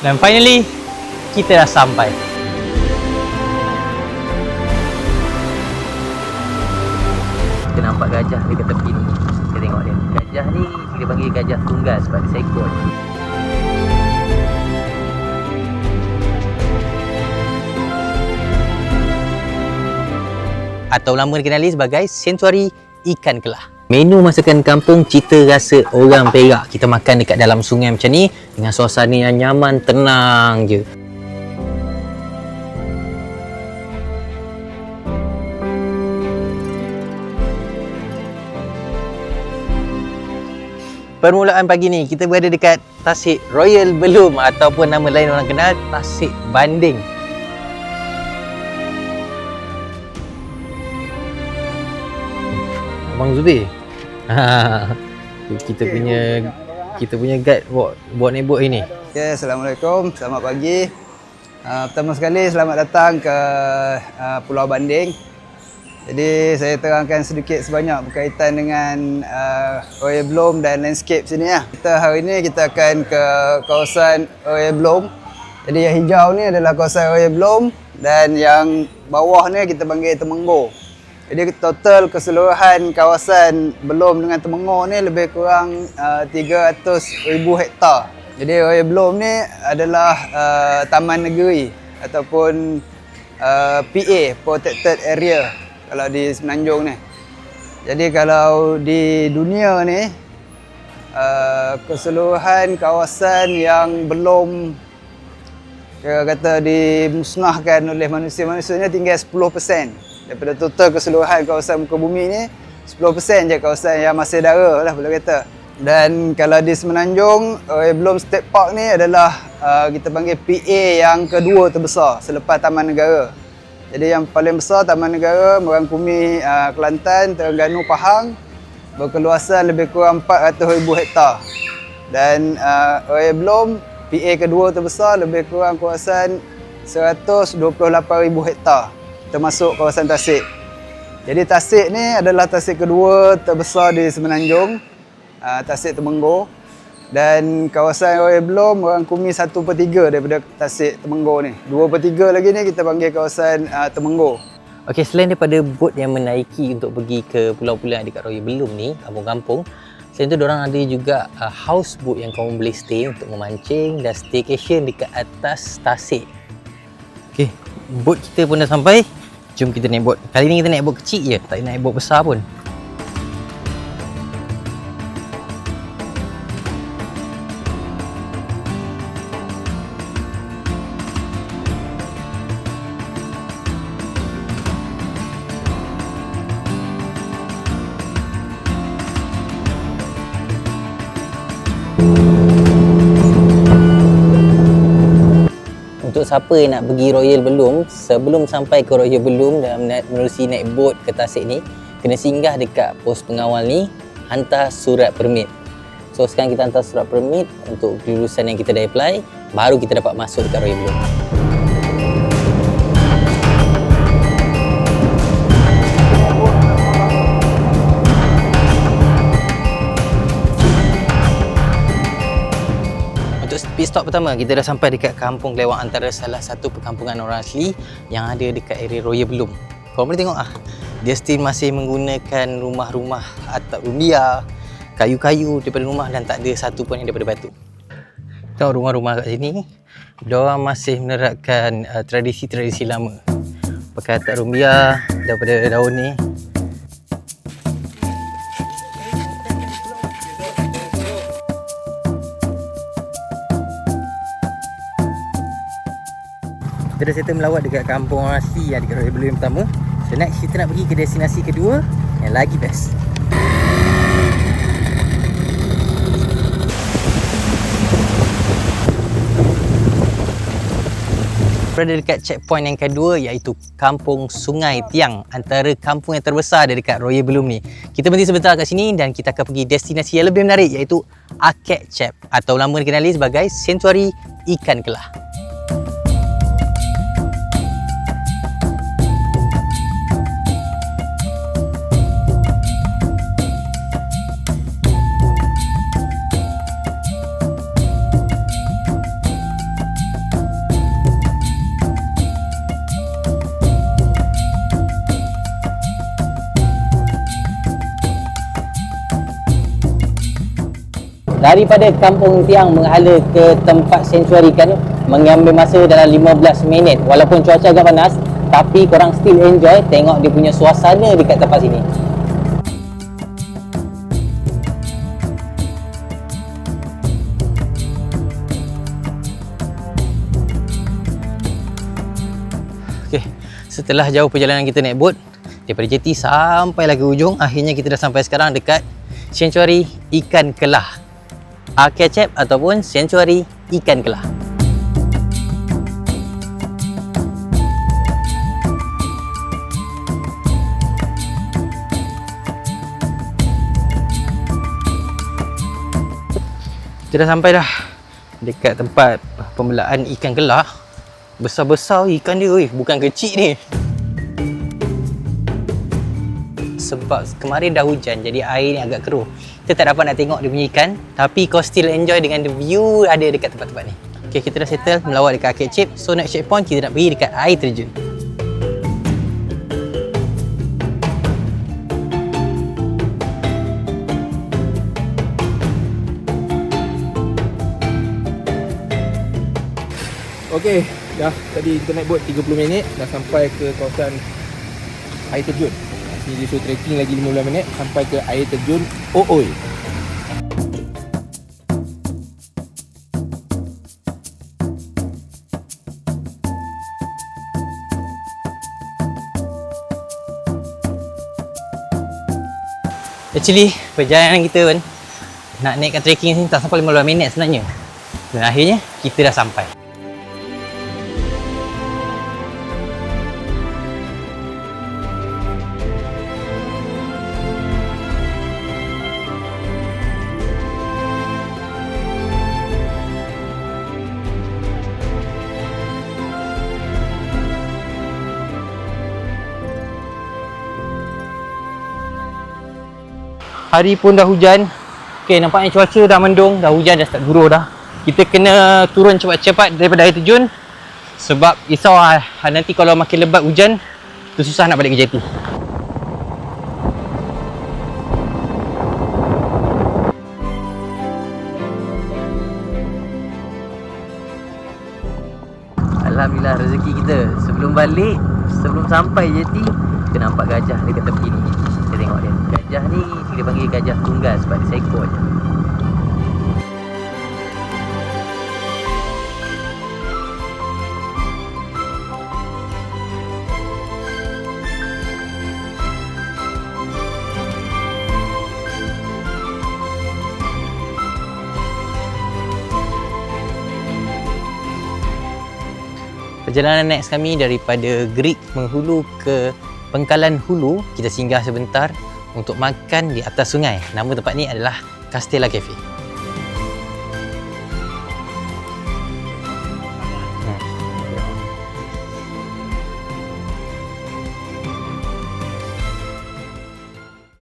Dan finally, kita dah sampai. Kita nampak gajah dekat tepi ni. Kita tengok dia. Gajah ni kita panggil gajah tunggal sebab dia seekor. Atau lama dikenali sebagai Sanctuary Ikan Kelah. Menu masakan kampung cita rasa orang Perak. Kita makan dekat dalam sungai macam ni dengan suasana yang nyaman, tenang je. Permulaan pagi ni kita berada dekat Tasik Royal Belum ataupun nama lain orang kenal Tasik Banding. Abang Zubir. Kita punya guide buat naik bot ini. Okay, Assalamualaikum. Selamat pagi. Pertama sekali selamat datang ke Pulau Banding. Jadi saya terangkan sedikit sebanyak berkaitan dengan Royal Belum dan landscape sini lah. Hari ini kita akan ke kawasan Royal Belum. Jadi yang hijau ni adalah kawasan Royal Belum dan yang bawah ni kita panggil Temenggur. Jadi total keseluruhan kawasan Belum dengan Temenggur ni lebih kurang 300,000 hektar. Jadi Royal Belum ni adalah taman negeri ataupun PA, Protected Area kalau di Semenanjung ni. Jadi kalau di dunia ni keseluruhan kawasan yang belum kata dimusnahkan oleh manusia ni tinggal 10%. Daripada total keseluruhan kawasan muka bumi ni 10% je kawasan yang masih dara lah boleh kata. Dan kalau di Semenanjung, Royal Belum State Park ni adalah kita panggil PA yang kedua terbesar selepas Taman Negara. Jadi yang paling besar Taman Negara merangkumi Kelantan, Terengganu, Pahang, berkeluasan lebih kurang 400,000 hektar. Dan Royal Belum PA kedua terbesar lebih kurang kawasan 128,000 hektar. Termasuk kawasan Tasik. Jadi Tasik ni adalah Tasik kedua terbesar di Semenanjung, Tasik Temenggur. Dan kawasan Royal Belum merangkumi 1/3 daripada Tasik Temenggur ni. 2/3 lagi ni kita panggil kawasan Temenggur. Okey, selain daripada bot yang menaiki untuk pergi ke pulau-pulau yang dekat Royal Belum ni, kampung-kampung, selain tu diorang ada juga houseboat yang kamu boleh stay untuk memancing dan staycation dekat atas Tasik. Okey, bot kita pun dah sampai. Jom kita naik bot. Kali ni kita naik bot kecil je, tak naik bot besar pun. Untuk siapa yang nak pergi Royal Belum, sebelum sampai ke Royal Belum dan menerusi naik bot ke Tasik ni, kena singgah dekat pos pengawal ni, hantar surat permit. So sekarang kita hantar surat permit untuk kelulusan yang kita dah apply, baru kita dapat masuk dekat Royal Belum. Pit stop pertama, kita dah sampai dekat Kampung Kelewak, antara salah satu perkampungan orang asli yang ada dekat area Royal Belum. Korang boleh tengok dia still masih menggunakan rumah-rumah atap rumbia, kayu-kayu daripada rumah dan tak ada satu pun yang daripada batu. Tengok rumah-rumah kat sini, diorang masih menerapkan tradisi-tradisi lama. Pakai atap rumbia daripada daun ni. Kita dah settle melawat dekat kampung orang asli yang dekat Royal Belum yang pertama. So next kita nak pergi ke destinasi kedua yang lagi best. Berada dekat checkpoint yang kedua iaitu Kampung Sungai Tiang, antara kampung yang terbesar ada dekat Royal Belum ni. Kita berhenti sebentar kat sini dan kita akan pergi destinasi yang lebih menarik iaitu Akek Chap atau lama dikenali sebagai Sanctuary Ikan Kelah. Daripada Kampung Tiang menghala ke tempat sanctuary kan mengambil masa dalam 15 minit. Walaupun cuaca agak panas, tapi korang still enjoy tengok dia punya suasana dekat tempat sini. Okay, setelah jauh perjalanan kita naik bot daripada jeti sampailah ke ujung, akhirnya kita dah sampai sekarang dekat sanctuary ikan kelah, Kecep ataupun sanctuary ikan kelah. Kita dah sampai dah dekat tempat pembelaan ikan kelah. Besar-besar ikan dia, bukan kecil ni. Sebab kemarin dah hujan, jadi air ni agak keruh. Kita tak dapat nak tengok dia punya ikan, tapi kau still enjoy dengan the view ada dekat tempat-tempat ni. Okay, kita dah settle melawat dekat Kecep. So next checkpoint kita nak pergi dekat air terjun. Okey, dah tadi kita naik bot 30 minit dah sampai ke kawasan air terjun. Sini dia suruh trekking lagi 15 minit sampai ke air terjun Ooy. Actually, perjalanan kita kan nak naikkan trekking sini tak sampai 15 minit sebenarnya. Dan akhirnya kita dah sampai. Hari pun dah hujan. Okay, nampaknya cuaca dah mendung, dah hujan, dah start guruh dah. Kita kena turun cepat-cepat daripada air terjun. Sebab risau nanti kalau makin lebat hujan, tu susah nak balik ke jeti. Alhamdulillah rezeki kita. Sebelum balik, sebelum sampai jeti, kita nampak gajah dekat tepi ni. Kita tengok dia. Gajah ni kita panggil gajah tunggal sebab dia seekor je. Perjalanan next kami daripada Gerik Menghulu ke Pengkalan Hulu, kita singgah sebentar untuk makan di atas sungai. Nama tempat ni adalah Castella Cafe.